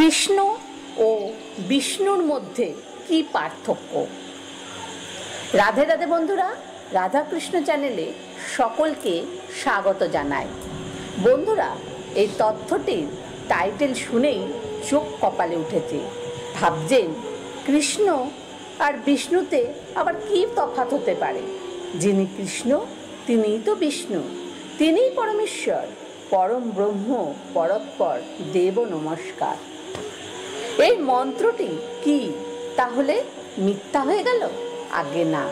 কৃষ্ণ ও বিষ্ণুর মধ্যে কি পার্থক্য? রাধে রাধে বন্ধুরা, রাধাকৃষ্ণ চ্যানেলে সকলকে স্বাগত জানাই। বন্ধুরা, এই তথ্যটির টাইটেল শুনেই চোখ কপালে উঠেছে। ভাবছেন কৃষ্ণ আর বিষ্ণুতে আবার কি তফাৎ হতে পারে? যিনি কৃষ্ণ তিনিই তো বিষ্ণু, তিনিই পরমেশ্বর, পরম ব্রহ্ম, পরৎপর দেব নমস্কার। এই মন্ত্রটি কি তাহলে মিথ্যা হয়ে গেল? আগে না,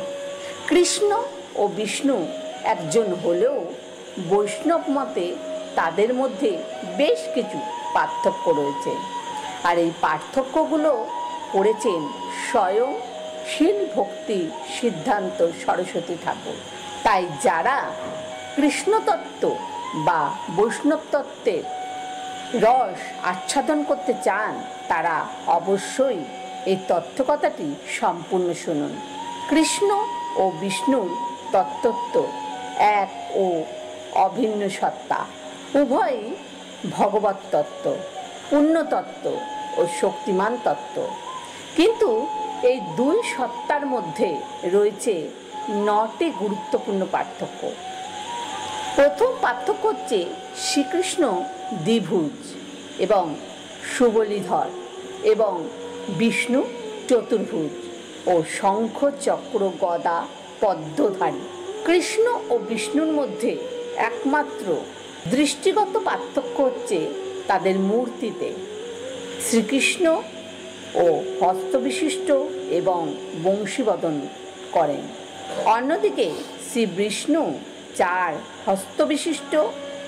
কৃষ্ণ ও বিষ্ণু একজন হলেও বৈষ্ণব মতে তাদের মধ্যে বেশ কিছু পার্থক্য রয়েছে। আর এই পার্থক্যগুলো করেছেন স্বয়ং শীল ভক্তি সিদ্ধান্ত সরস্বতী ঠাকুর। তাই যারা কৃষ্ণতত্ত্ব বা বৈষ্ণব তত্ত্বের রস আচ্ছাদন করতে চান তারা অবশ্যই এই তত্ত্বকথাটি সম্পূর্ণ শুনুন। কৃষ্ণ ও বিষ্ণুর তত্ত্ব এক ও অভিন্ন সত্তা, উভয়ই ভগবত তত্ত্ব, পুণ্যতত্ত্ব ও শক্তিমান তত্ত্ব। কিন্তু এই দুই সত্তার মধ্যে রয়েছে 9টি গুরুত্বপূর্ণ পার্থক্য। প্রথম পার্থক্য হচ্ছে শ্রীকৃষ্ণ দ্বিভুজ এবং সুবলীধর এবং বিষ্ণু চতুর্ভুজ ও শঙ্খ চক্র গদা পদ্মধারী। কৃষ্ণ ও বিষ্ণুর মধ্যে একমাত্র দৃষ্টিগত পার্থক্য হচ্ছে তাদের মূর্তিতে। শ্রীকৃষ্ণ ও হস্তবিশিষ্ট এবং বংশীবদন করেন, অন্যদিকে শ্রী বিষ্ণু 4 হস্তবিশিষ্ট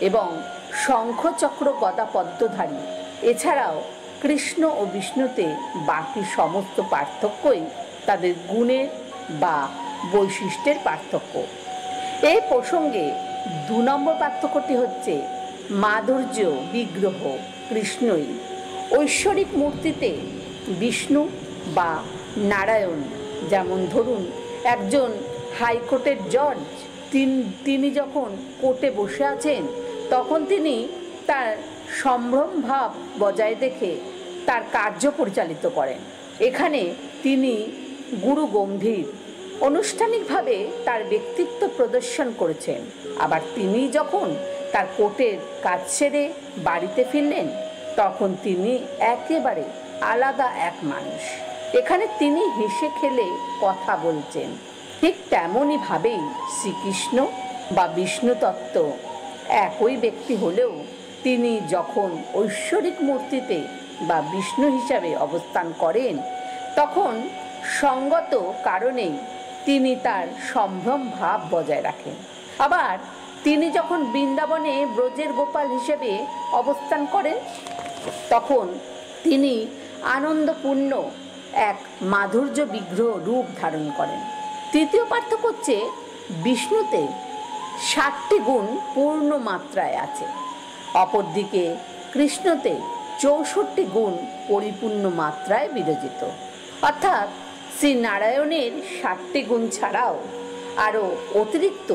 এবং শঙ্খ চক্র গদা পদ্মধারী। এছাড়াও কৃষ্ণ ও বিষ্ণুতে বাকি সমস্ত পার্থক্যই তাদের গুণের বা বৈশিষ্ট্যের পার্থক্য। এই প্রসঙ্গে 2 নম্বর পার্থক্যটি হচ্ছে মাধুর্য বিগ্রহ। কৃষ্ণই ঐশ্বরিক মূর্তিতে বিষ্ণু বা নারায়ণ, যেমন ধরুন একজন হাইকোর্টের জজ, তিনি যখন কোর্টে বসে আছেন তখন তিনি তার সম্ভ্রম ভাব বজায় রেখে তার কার্য পরিচালিত করেন। এখানে তিনি গুরু গম্ভীর, আনুষ্ঠানিকভাবে তার ব্যক্তিত্ব প্রদর্শন করেছেন। আবার তিনি যখন তার কোর্টের কাজ সেরে বাড়িতে ফিরলেন তখন তিনি একেবারে আলাদা এক মানুষ। এখানে তিনি হেসে খেলে কথা বলছেন। ঠিক তেমনই ভাবেই শ্রীকৃষ্ণ বা বিষ্ণু তত্ত্ব একই ব্যক্তি হলেও তিনি যখন ঐশ্বরিক মূর্তিতে বা বিষ্ণু হিসাবে অবস্থান করেন তখন সঙ্গত কারণেই তিনি তার সম্ভ্রম ভাব বজায় রাখেন। আবার তিনি যখন বৃন্দাবনে ব্রজের গোপাল হিসেবে অবস্থান করেন তখন তিনি আনন্দপূর্ণ এক মাধুর্য বিগ্রহ রূপ ধারণ করেন। তৃতীয় পার্থক্য হচ্ছে বিষ্ণুতে 7টি গুণ পূর্ণ মাত্রায় আছে, অপরদিকে কৃষ্ণতে 64টি গুণ পরিপূর্ণ মাত্রায় বিরাজিত। অর্থাৎ শ্রী নারায়ণের 7টি গুণ ছাড়াও আরও অতিরিক্ত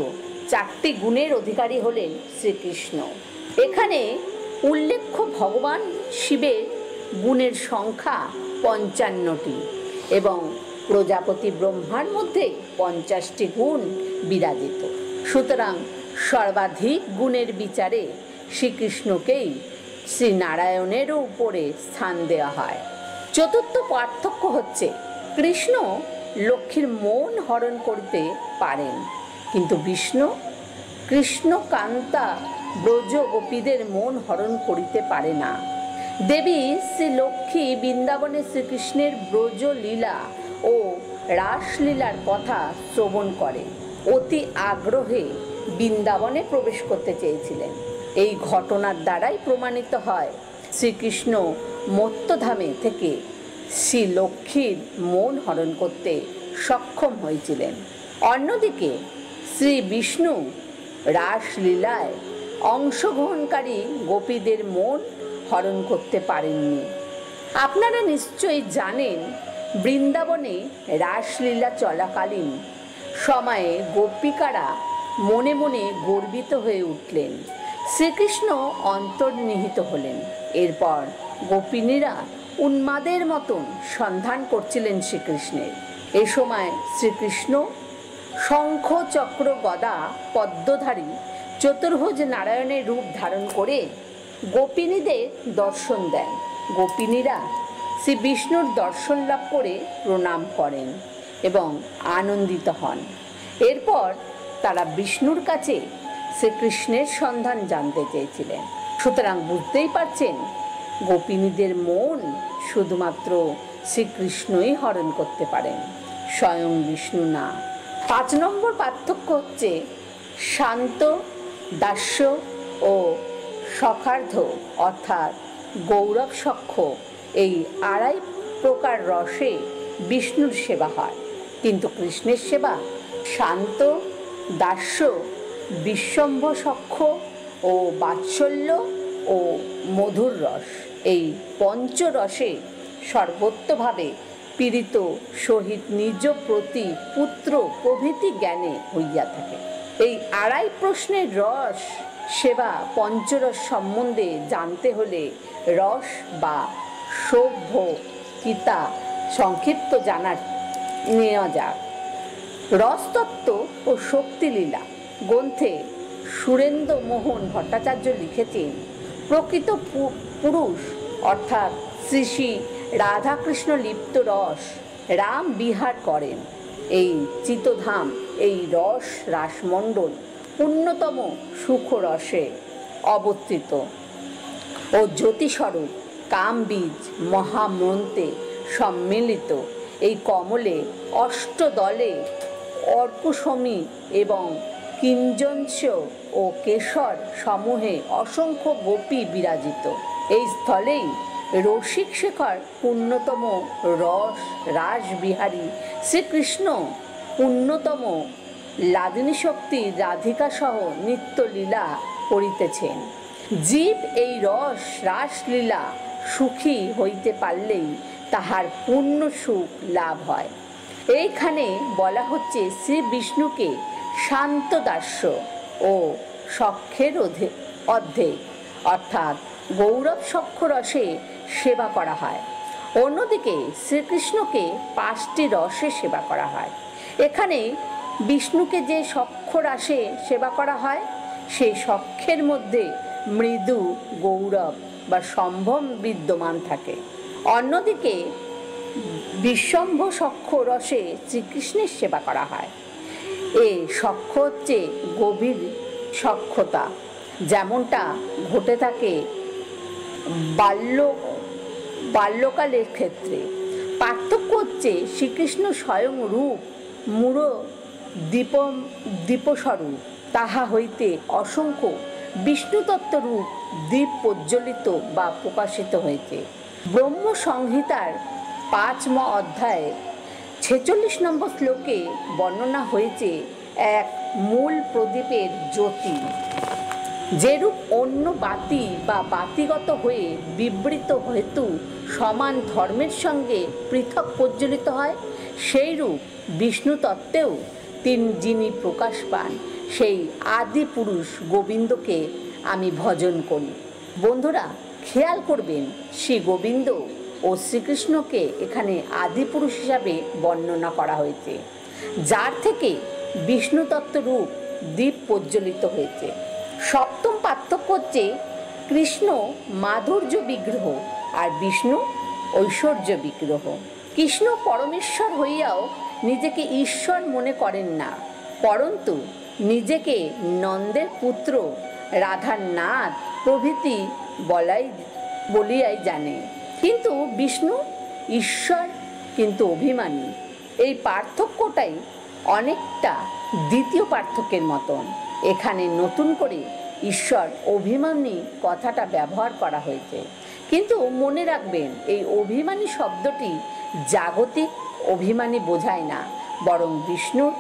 4টি গুণের অধিকারী হলেন শ্রীকৃষ্ণ। এখানে উল্লেখ্য ভগবান শিবের গুণের সংখ্যা 55টি এবং প্রজাপতি ব্রহ্মার মধ্যে 50টি গুণ বিরাজিত। সুতরাং সর্বাধিক গুণের বিচারে শ্রীকৃষ্ণকেই শ্রী নারায়ণের উপরে স্থান দেওয়া হয়। চতুর্থ পার্থক্য হচ্ছে কৃষ্ণ লক্ষ্মীর মন হরণ করতে পারেন, কিন্তু বিষ্ণু কৃষ্ণকান্তা ব্রজ গোপীদের মন হরণ করিতে পারে না। দেবী শ্রী লক্ষ্মী বৃন্দাবনে শ্রীকৃষ্ণের ব্রজ লীলা ও রাসলীলার কথা শ্রবণ করে অতি আগ্রহে বৃন্দাবনে প্রবেশ করতে চেয়েছিলেন। এই ঘটনার দ্বারাই প্রমাণিত হয় শ্রীকৃষ্ণ মত্তধামে থেকে শ্রী লক্ষ্মীর মন হরণ করতে সক্ষম হয়েছিলেন। অন্যদিকে শ্রী বিষ্ণু রাসলীলায় অংশগ্রহণকারী গোপীদের মন হরণ করতে পারেননি। আপনারা নিশ্চয়ই জানেন বৃন্দাবনে রাসলীলা চলাকালীন সময়ে গোপিকারা মনে মনে গর্বিত হয়ে উঠলেন। শ্রীকৃষ্ণ অন্তর্নিহিত হলেন। এরপর গোপিনীরা উন্মাদের মতন সন্ধান করছিলেন শ্রীকৃষ্ণের। এ সময় শ্রীকৃষ্ণ শঙ্খ চক্র গদা পদ্মধারী চতুর্ভুজ নারায়ণের রূপ ধারণ করে গোপিনীদের দর্শন দেন। গোপিনীরা শ্রী বিষ্ণুর দর্শন লাভ করে প্রণাম করেন এবং আনন্দিত হন। এরপর তারা বিষ্ণুর কাছে শ্রীকৃষ্ণের সন্ধান জানতে চেয়েছিলেন। সুতরাং বুঝতেই পারছেন, গোপিনীদের মন শুধুমাত্র শ্রীকৃষ্ণই হরণ করতে পারেন, স্বয়ং বিষ্ণু না। 5 নম্বর পার্থক্য হচ্ছে শান্ত, দাস্য ও সখার্ধ অর্থাৎ গৌরব সখ্য, এই আড়াই প্রকার রসে বিষ্ণুর সেবা হয়। কিন্তু কৃষ্ণের সেবা শান্ত, দাস্য, বিশ্বম্ভ সখ্য ও বাৎসল্য ও মধুর রস, এই পঞ্চরসে সর্বত্রভাবে পীড়িত সহিত নিজ প্রতি পুত্র প্রভৃতি জ্ঞানে হইয়া থাকে। এই আড়াই প্রশ্নের রস সেবা পঞ্চরস সম্বন্ধে জানতে হলে রস বা সভ্য গীতা সংক্ষিপ্ত নেওয়া যাক। রসতত্ত্ব ও শক্তিলীলা গ্রন্থে সুরেন্দ্র মোহন ভট্টাচার্য লিখেছেন, প্রকৃত পুরুষ অর্থাৎ শ্রী শ্রী রাধাকৃষ্ণ লিপ্ত রস রাম বিহার করেন। এই চিতধাম, এই রস রাসমণ্ডল পূর্ণতম সুখ রসে অবস্থিত ও জ্যোতিস্বরূপ কামবীজ মহামন্ত্রে সম্মিলিত। এই কমলে অষ্টদলে অর্কুশমী এবং কিঞ্জংস ও কেশর সমূহে অসংখ্য গোপী বিরাজিত। এই স্থলেই রসিক শেখর পূর্ণতম রস রাসবিহারী শ্রীকৃষ্ণ পূর্ণতম লাদিনী শক্তি রাধিকা সহ নিত্যলীলা করিতেছেন। জীব এই রস রাসলীলা সুখী হইতে পারলেই তাহার পূর্ণ সুখ লাভ হয়। এইখানে বলা হচ্ছে শ্রী বিষ্ণুকে শান্ত, দাস্য ও সখ্যের অর্ধেক অর্থাৎ গৌরব সখ্য রসে সেবা করা হয়। অন্যদিকে শ্রীকৃষ্ণকে 5টি রসে সেবা করা হয়। এখানে বিষ্ণুকে যে সখ্য রসে সেবা করা হয়, সেই সখ্যের মধ্যে মৃদু গৌরব বা সম্ভ্রম বিদ্যমান থাকে। অন্যদিকে বিশ্বম্ভ সখ্য রসে শ্রীকৃষ্ণের সেবা করা হয়। এ সখ্য হচ্ছে গভীর সখ্যতা, যেমনটা ঘটে থাকে বাল্যকালের ক্ষেত্রে। পার্থক্য হচ্ছে শ্রীকৃষ্ণ স্বয়ং রূপ মূঢ় দীপস্বরূপ, তাহা হইতে অসংখ্য বিষ্ণুতত্ত্ব রূপ দীপ প্রজ্বলিত বা প্রকাশিত হয়েছে। ব্রহ্ম সংহিতার 5ম অধ্যায়ে 46 নম্বর শ্লোকে বর্ণনা হয়েছে এক মূল প্রদীপের জ্যোতি যেরূপ অন্য বাতি বা বাতিগত হয়ে বিবৃত হেতু সমান ধর্মের সঙ্গে পৃথক প্রজ্বলিত হয়, সেইরূপ বিষ্ণু তত্ত্বেও যিনি প্রকাশ পান, সেই আদি পুরুষ গোবিন্দকে আমি ভজন করি। বন্ধুরা, খেয়াল করবেন, শ্রী গোবিন্দ ও শ্রীকৃষ্ণকে এখানে আদি পুরুষ হিসাবে বর্ণনা করা হয়েছে, যার থেকে বিষ্ণু তত্ত্ব রূপ দীপ প্রজ্বলিত হয়েছে। 7ম পার্থক্য হচ্ছে কৃষ্ণ মাধুর্য বিগ্রহ আর বিষ্ণু ঐশ্বর্য বিগ্রহ। কৃষ্ণ পরমেশ্বর হইয়াও নিজেকে ঈশ্বর মনে করেন না, পরন্তু নিজেকে নন্দের পুত্র, রাধার নাথ প্রভৃতি বলিয়াই জানে। কিন্তু বিষ্ণু ঈশ্বর, কিন্তু অভিমানী। এই পার্থক্যটাই অনেকটা দ্বিতীয় পার্থক্যের মতন। এখানে নতুন করে ঈশ্বর অভিমানী কথাটা ব্যবহার করা হয়েছে। কিন্তু মনে রাখবেন, এই অভিমানী শব্দটি জাগতিক অভিমানী বোঝায় না, বরং বিষ্ণুর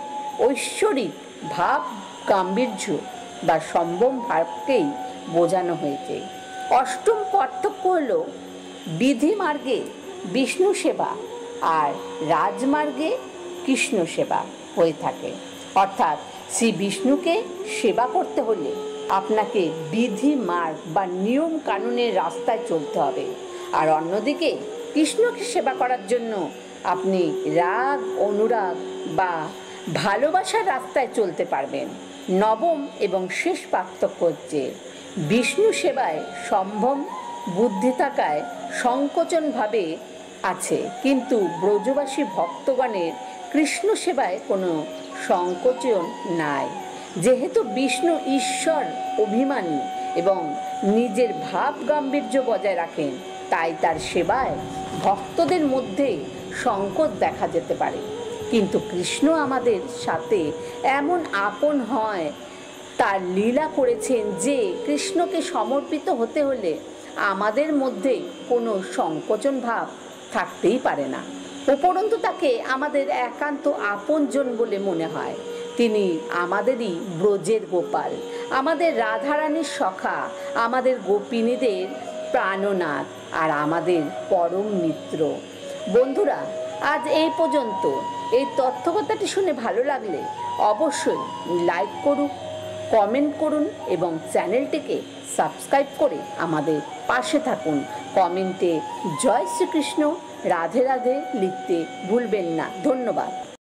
ঐশ্বরিক ভাব, গাম্ভীর্য বা সম্ভ্রম ভাবকেই বোঝানো হয়েছে। 8ম পার্থক্য হল বিধি মার্গে বিষ্ণু সেবা আর রাজমার্গে কৃষ্ণ সেবা হয়ে থাকে। অর্থাৎ শ্রী বিষ্ণুকে সেবা করতে হলে আপনাকে বিধি মার্গ বা নিয়ম কানুনের রাস্তায় চলতে হবে, আর অন্যদিকে কৃষ্ণকে সেবা করার জন্য আপনি রাগ, অনুরাগ বা ভালোবাসার রাস্তায় চলতে পারবেন। নবম এবং শেষ পার্থক্য হচ্ছে বিষ্ণু সেবায় সম্ভ্রম বুদ্ধি থাকায় সংকোচনভাবে আছে, কিন্তু ব্রজবাসী ভক্তগণের কৃষ্ণ সেবায় কোনো সংকোচন নাই। যেহেতু বিষ্ণু ঈশ্বর অভিমানী এবং নিজের ভাব গাম্ভীর্য বজায় রাখেন, তাই তার সেবায় ভক্তদের মধ্যে সংকোচ দেখা যেতে পারে। কিন্তু কৃষ্ণ আমাদের সাথে এমন আপন হয়, তার লীলা করেছেন যে কৃষ্ণকে সমর্পিত হতে হলে আমাদের মধ্যে কোনো সংকোচন ভাব থাকতেই পারে না। উপরন্তু তাকে আমাদের একান্ত আপনজন বলে মনে হয়। তিনি আমাদেরই ব্রজের গোপাল, আমাদের রাধারানীর সখা, আমাদের গোপিনীদের প্রাণনাথ আর আমাদের পরম মিত্র। বন্ধুরা, আজ এই পর্যন্ত। এই তথ্যকথাটি শুনে ভালো লাগলে অবশ্যই লাইক করুন, কমেন্ট করুন এবং চ্যানেলটিকে সাবস্ক্রাইব করে আমাদের পাশে থাকুন। কমেন্টে জয় শ্রীকৃষ্ণ, রাধে রাধে লিখতে ভুলবেন না। ধন্যবাদ।